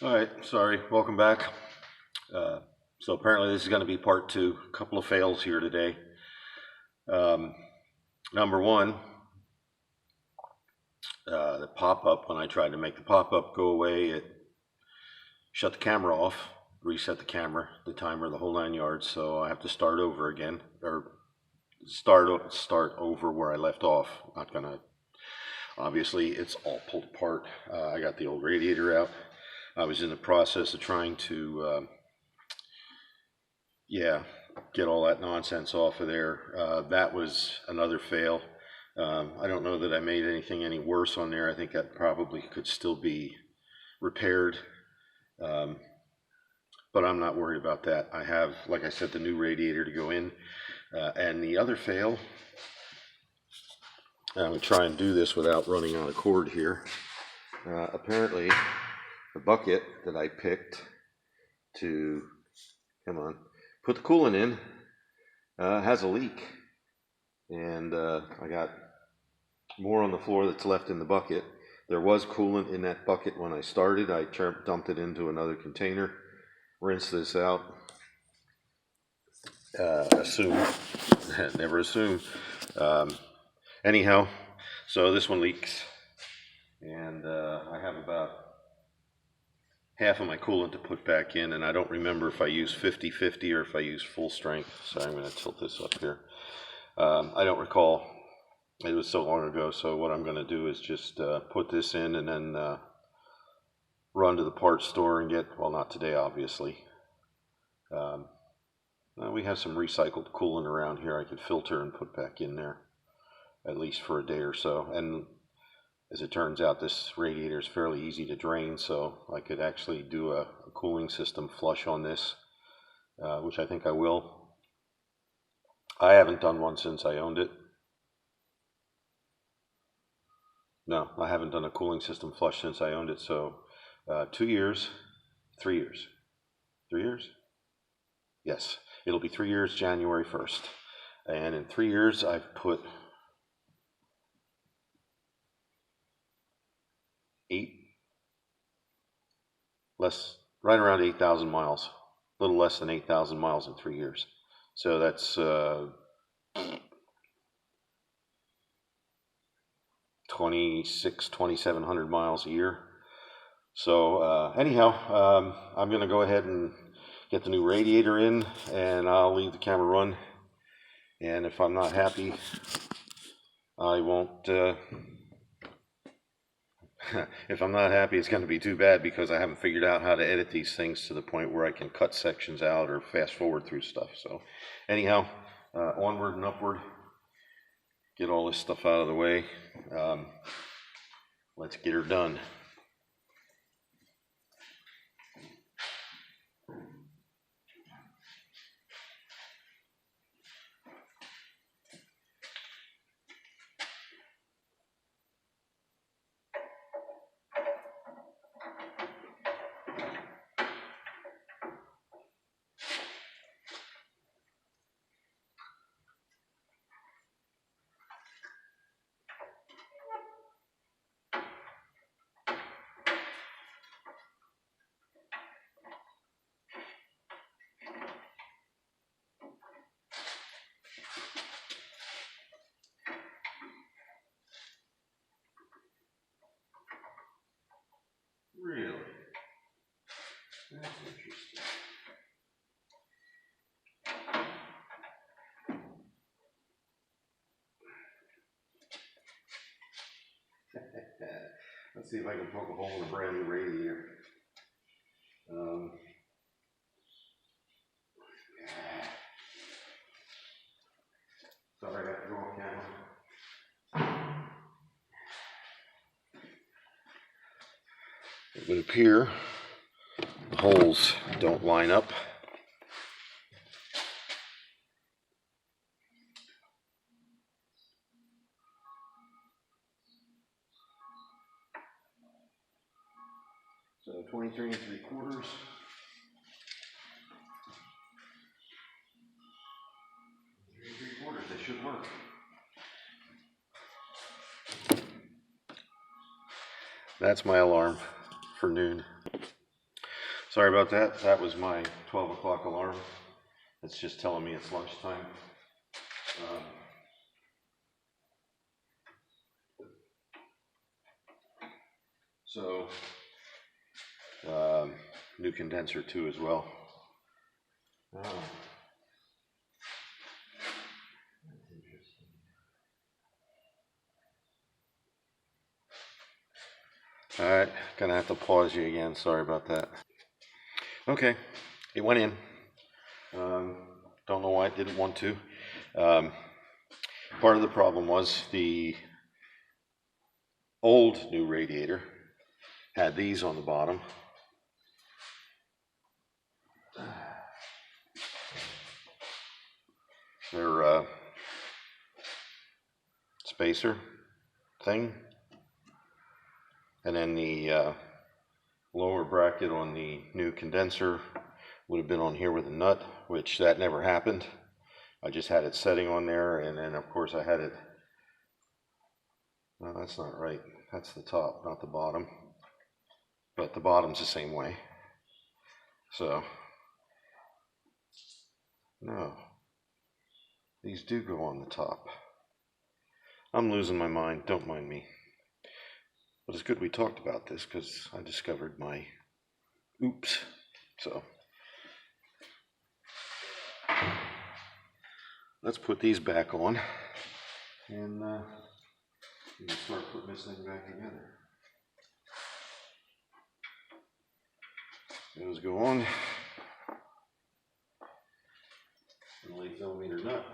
All right, sorry, welcome back. Uh, so apparently this is going to be part two. A couple of fails here today. Um, Number one, the pop-up, when I tried to make the pop-up go away, it shut the camera off, reset the camera, the timer, the whole 9 yards. So I have to start over again, or start over where I left off. Not gonna. Obviously, it's all pulled apart. I got the old radiator out. I was in the process of trying to, get all that nonsense off of there. That was another fail. I don't know that I made anything any worse on there. I think that probably could still be repaired. Um, but I'm not worried about that. I have, like I said, the new radiator to go in. And the other fail, I'm going to try and do this without running on a cord here. Apparently, the bucket that I picked to, put the coolant in has a leak. And I got more on the floor that's left in the bucket. There was coolant in that bucket when I started. I dumped it into another container, rinsed this out. Assume, never assume. Anyhow, so this one leaks, and I have about half of my coolant to put back in, and I don't remember if I use 50-50 or if I use full strength. So I'm going to tilt this up here. I don't recall. It was so long ago, so what I'm going to do is just put this in and then run to the parts store and get, well, not today, obviously. We have some recycled coolant around here I could filter and put back in there, at least for a day or so. And as it turns out, this radiator is fairly easy to drain, so I could actually do a cooling system flush on this, which I think I will. I haven't done one since I owned it. No, I haven't done a cooling system flush since I owned it, so 2 years, 3 years. 3 years? Yes, it'll be 3 years January 1st. And in 3 years, I've put right around 8,000 miles, a little less than 8,000 miles in 3 years. So that's 2,700 miles a year. So anyhow, I'm going to go ahead and get the new radiator in, and I'll leave the camera run. And if I'm not happy, I won't. If I'm not happy, it's going to be too bad, because I haven't figured out how to edit these things to the point where I can cut sections out or fast forward through stuff. So anyhow, onward and upward. Get all this stuff out of the way. Let's get her done. Really? That's interesting. Let's see if I can poke a hole in a brand new radiator. Sorry, I got the wrong camera. It would appear the holes don't line up. So 23 3/4. 3 3/4, they should work. That's my alarm for noon. Sorry about that. That was my 12 o'clock alarm. It's just telling me it's lunchtime. So, new condenser too as well. Alright, gonna have to pause you again. Sorry about that. Okay, it went in. Don't know why it didn't want to. Part of the problem was the old new radiator had these on the bottom. They're spacer thing, and then the lower bracket on the new condenser would have been on here with a nut, which that never happened. I just had it setting on there, and then of course I had it, no, that's not right, that's the top, not the bottom, but the bottom's the same way. So no, these do go on the top. I'm losing my mind, don't mind me. But it's good we talked about this because I discovered my oops. So let's put these back on and we can start putting this thing back together. Those go on. An 8mm nut.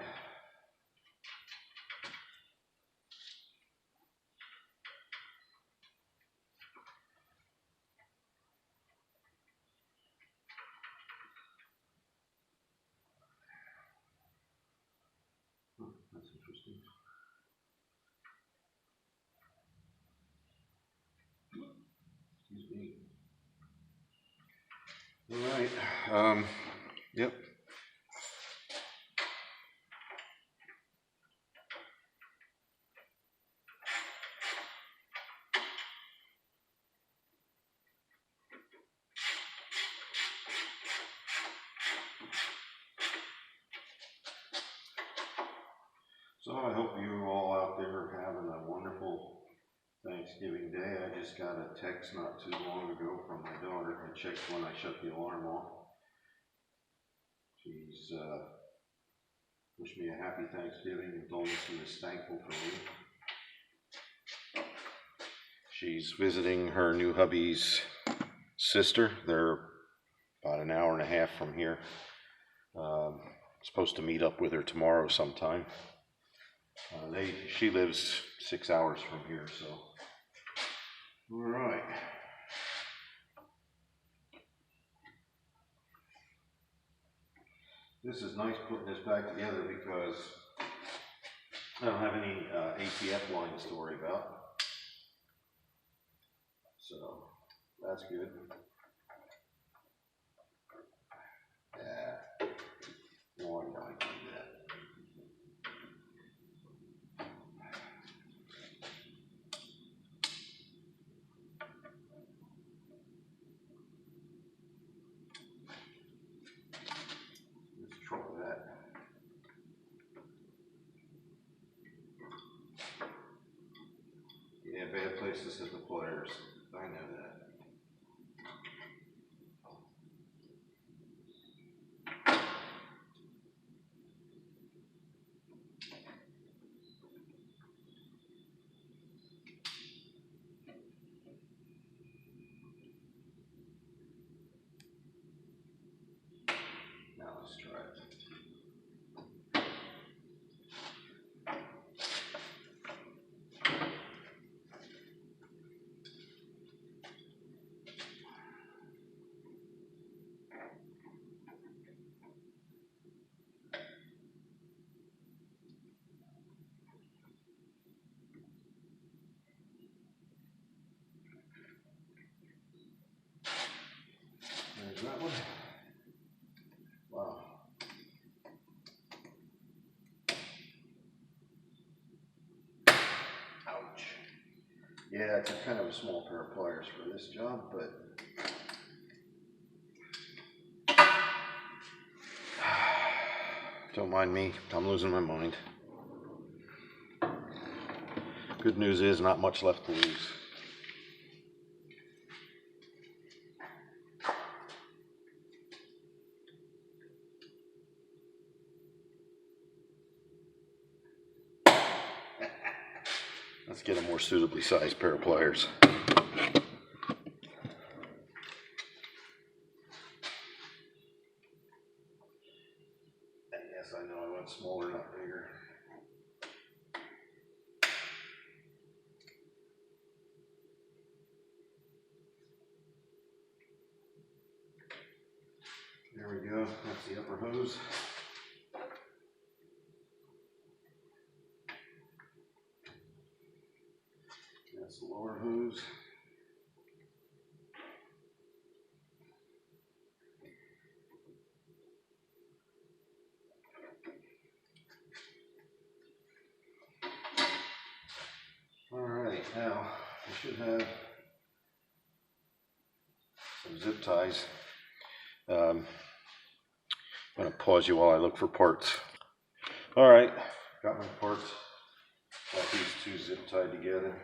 That's interesting. Excuse me. All right. Yep. So I hope you all out there are having a wonderful Thanksgiving Day. I just got a text not too long ago from my daughter. I checked when I shut the alarm off. She's wished me a happy Thanksgiving and told me she was thankful for me. She's visiting her new hubby's sister. They're about an hour and a half from here. Supposed to meet up with her tomorrow sometime. She lives 6 hours from here, so. All right. This is nice putting this back together because I don't have any ATF lines to worry about. So that's good. Yeah. Why did I do that? Let's try that. Yeah, bad place to set the pliers. I know that. Now let's try it. There's that one. Wow. Ouch. Yeah, it's a kind of a small pair of pliers for this job, but Don't mind me, I'm losing my mind. Good news is not much left to lose. Let's get a more suitably sized pair of pliers. Yes, I know I went smaller, not bigger. There we go, that's the upper hose. That's the lower hose. Alright, now I should have some zip ties. I'm going to pause you while I look for parts. Alright, got my parts. Got these two zip tied together.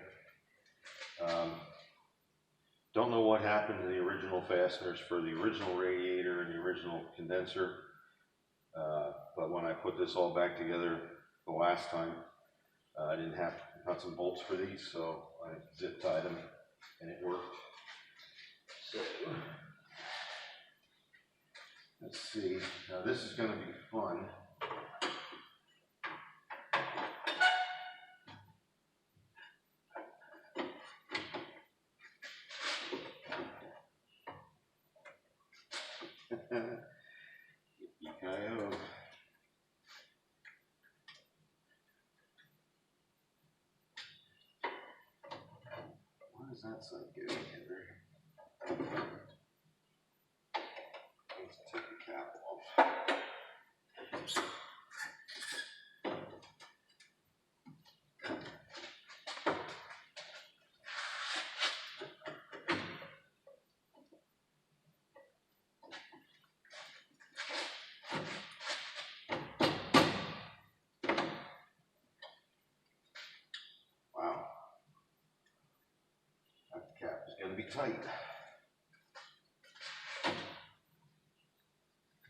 Don't know what happened to the original fasteners for the original radiator and the original condenser. But when I put this all back together the last time, I didn't have nuts and bolts for these, so I zip tied them and it worked. So let's see. Now this is going to be fun. Yippee-ki-yo. Why does that side go together? Let's take the cap off. Wow. That cap is going to be tight.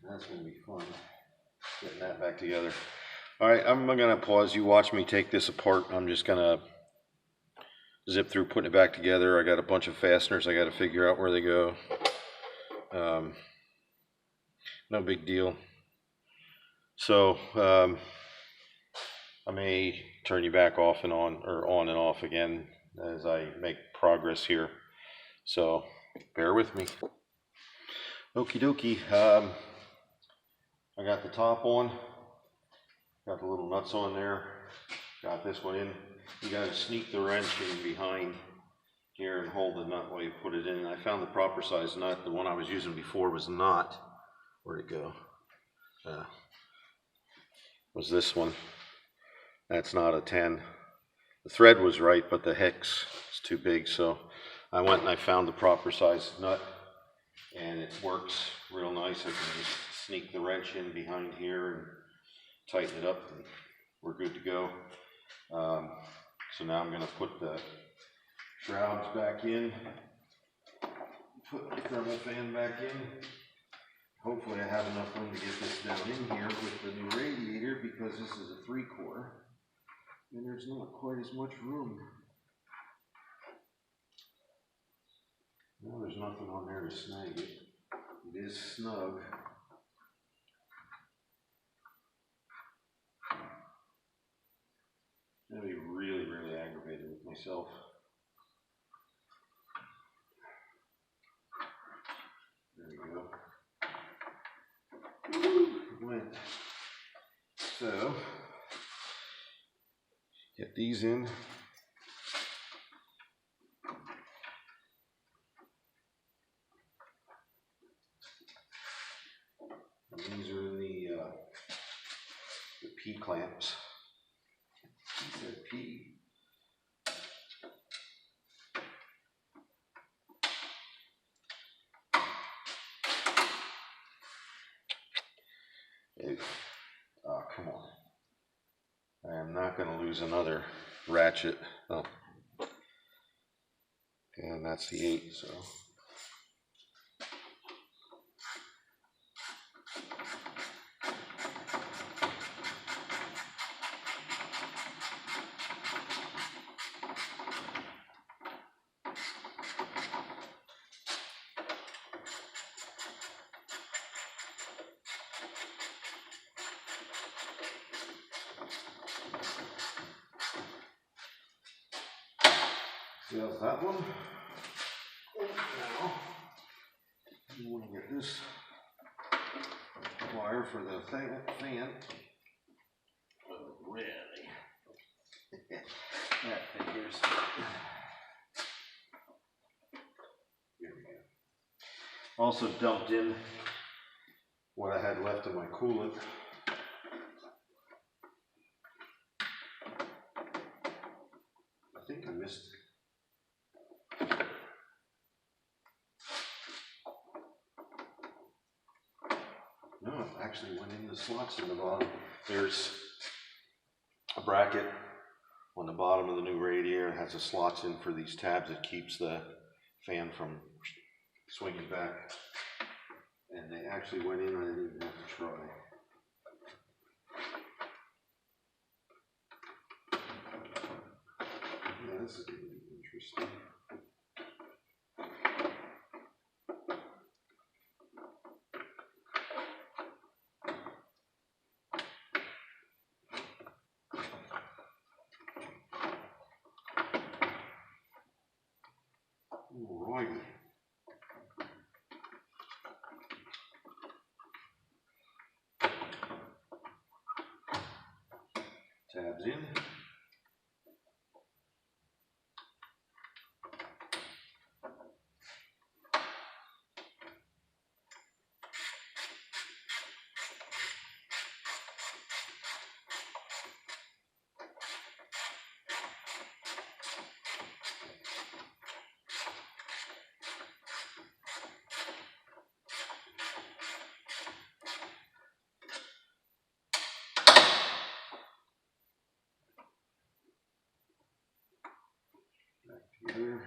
That's going to be fun, getting that back together. Alright, I'm going to pause you, watch me take this apart. I'm just going to zip through putting it back together. I got a bunch of fasteners, I got to figure out where they go. No big deal. So, I may turn you back off and on, or on and off again as I make progress here. So, bear with me. Okie dokie. I got the top on. Got the little nuts on there. Got this one in. You got to sneak the wrench in behind here and hold the nut while you put it in. I found the proper size nut. The one I was using before was not. Where'd it go? Was this one. That's not a 10. The thread was right, but the hex is too big, so I went and I found the proper size nut, and it works real nice. I can just sneak the wrench in behind here and tighten it up, and we're good to go. So now I'm going to put the shrouds back in, put the thermal fan back in. Hopefully I have enough room to get this down in here with the new radiator, because this is a 3-core and there's not quite as much room. Well, there's nothing on there to snag it. It is snug. I'm going to be really, really aggravated with myself. There we go. It went. So, get these in. And these are in the P clamps. He said P. brings another ratchet. Oh, and that's the 8. So. So that's that one. Now, you want to get this wire for the fan. Oh, really? That figures. Here we go. Also dumped in what I had left of my coolant. I think I missed. No, it actually went in the slots in the bottom. There's a bracket on the bottom of the new radiator. It has the slots in for these tabs that keeps the fan from swinging back. And they actually went in, I didn't even have to try. Yeah, this is going to be interesting. Alrighty. Tabs in. Together.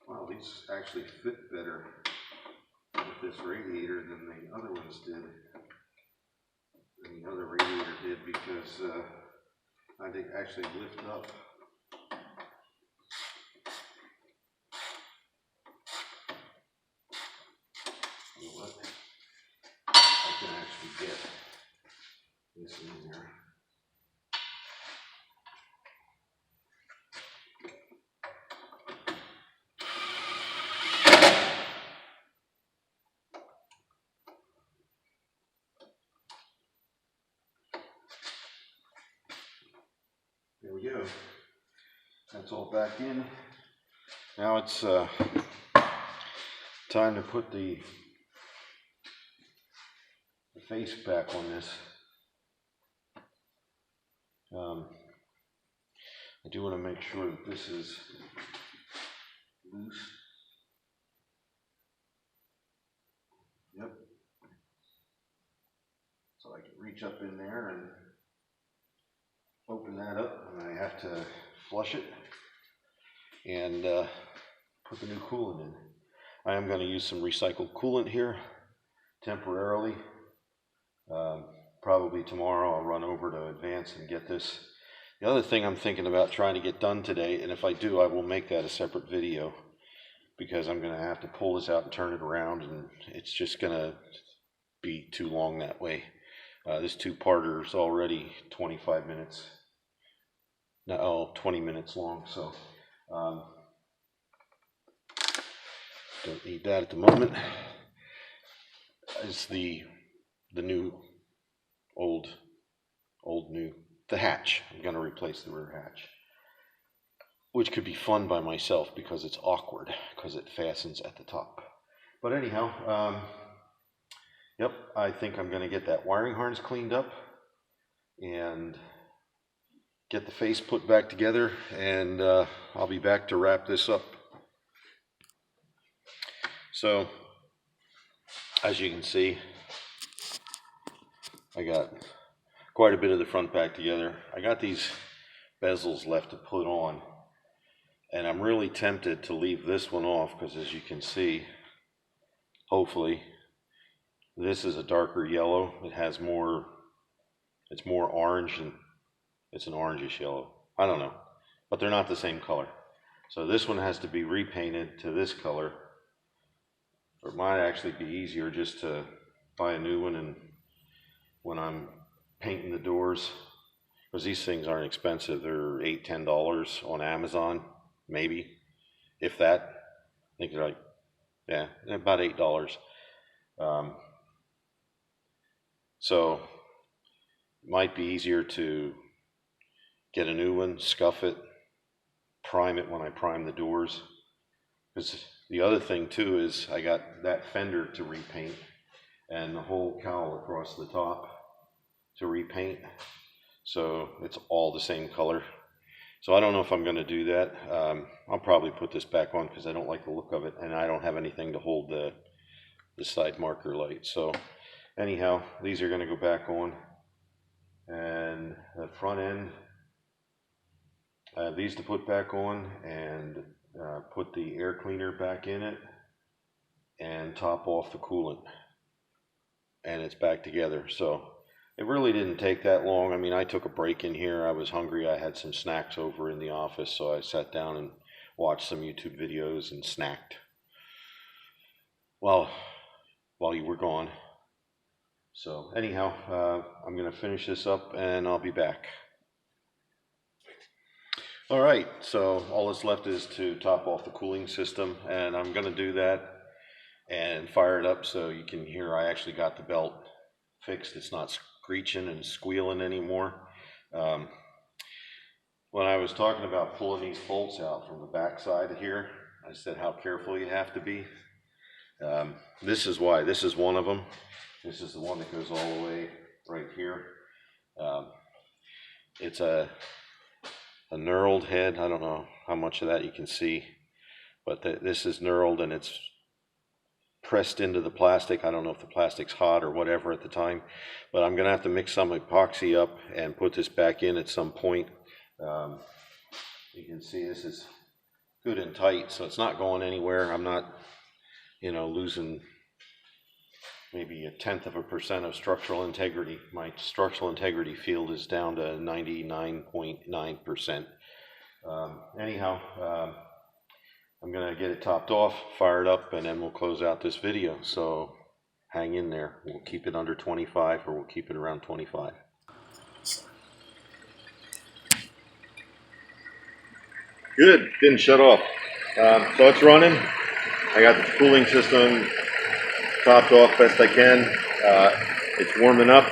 Wow, these actually fit better with this radiator than the other ones did. Than the other radiator did, because I think actually lift up. You know what? I can actually get this in there. There we go. That's all back in. Now it's time to put the face back on this. I do want to make sure that this is loose. Yep. So I can reach up in there and open that up, and I have to flush it and put the new coolant in. I am going to use some recycled coolant here temporarily. Probably tomorrow I'll run over to Advance and get this. The other thing I'm thinking about trying to get done today, and if I do, I will make that a separate video, because I'm going to have to pull this out and turn it around, and it's just going to be too long that way. This two-parter is already 25 minutes. No, 20 minutes long, so don't need that at the moment. Is the new, old new, the hatch. I'm going to replace the rear hatch, which could be fun by myself because it's awkward because it fastens at the top. But anyhow, yep, I think I'm going to get that wiring harness cleaned up and get the face put back together, and I'll be back to wrap this up. So, as you can see, I got quite a bit of the front back together. I got these bezels left to put on, and I'm really tempted to leave this one off because, as you can see, hopefully, this is a darker yellow. It has more, it's more orange, and it's an orangish yellow. I don't know, but they're not the same color. So this one has to be repainted to this color. Or it might actually be easier just to buy a new one, and when I'm painting the doors, because these things aren't expensive. They're $8, $10 on Amazon, maybe, if that. I think they're like, yeah, about $8. So it might be easier to get a new one, scuff it, prime it when I prime the doors. Because the other thing too is I got that fender to repaint and the whole cowl across the top to repaint. So it's all the same color. So I don't know if I'm going to do that. I'll probably put this back on because I don't like the look of it, and I don't have anything to hold the side marker light. So anyhow, these are going to go back on, and the front end, I have these to put back on, and put the air cleaner back in it and top off the coolant, and it's back together. So it really didn't take that long. I mean, I took a break in here. I was hungry. I had some snacks over in the office, so I sat down and watched some YouTube videos and snacked while you were gone. So anyhow, I'm going to finish this up and I'll be back. All right, so all that's left is to top off the cooling system, and I'm going to do that and fire it up so you can hear I actually got the belt fixed. It's not screeching and squealing anymore. When I was talking about pulling these bolts out from the back side here, I said how careful you have to be. This is why. This is one of them. This is the one that goes all the way right here. It's a knurled head. I don't know how much of that you can see, but this is knurled and it's pressed into the plastic. I don't know if the plastic's hot or whatever at the time, but I'm going to have to mix some epoxy up and put this back in at some point. You can see this is good and tight, so it's not going anywhere. I'm not, losing maybe 1/10% of structural integrity. My structural integrity field is down to 99.9%. Anyhow, I'm going to get it topped off, fire it up, and then we'll close out this video. So hang in there. We'll keep it under 25, or we'll keep it around 25. Good, didn't shut off. So it's running. I got the cooling system topped off best I can. It's warming up.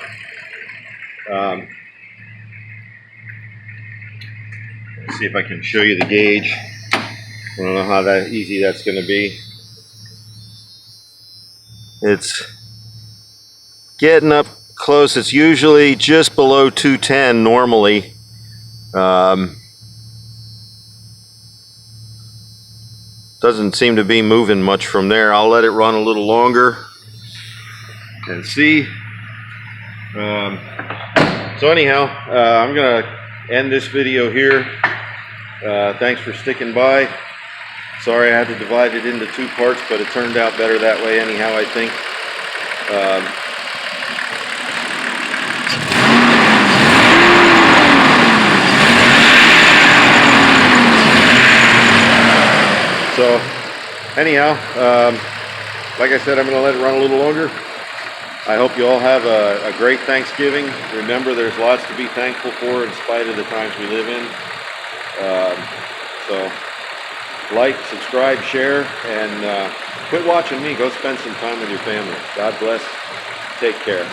Let's see if I can show you the gauge. I don't know how easy that's going to be. It's getting up close. It's usually just below 210 normally. Doesn't seem to be moving much from there. I'll let it run a little longer and see. So anyhow, I'm going to end this video here. Thanks for sticking by. Sorry I had to divide it into 2 parts, but it turned out better that way anyhow, I think. So anyhow, like I said, I'm going to let it run a little longer. I hope you all have a great Thanksgiving. Remember, there's lots to be thankful for in spite of the times we live in. So like, subscribe, share, and quit watching me. Go spend some time with your family. God bless. Take care.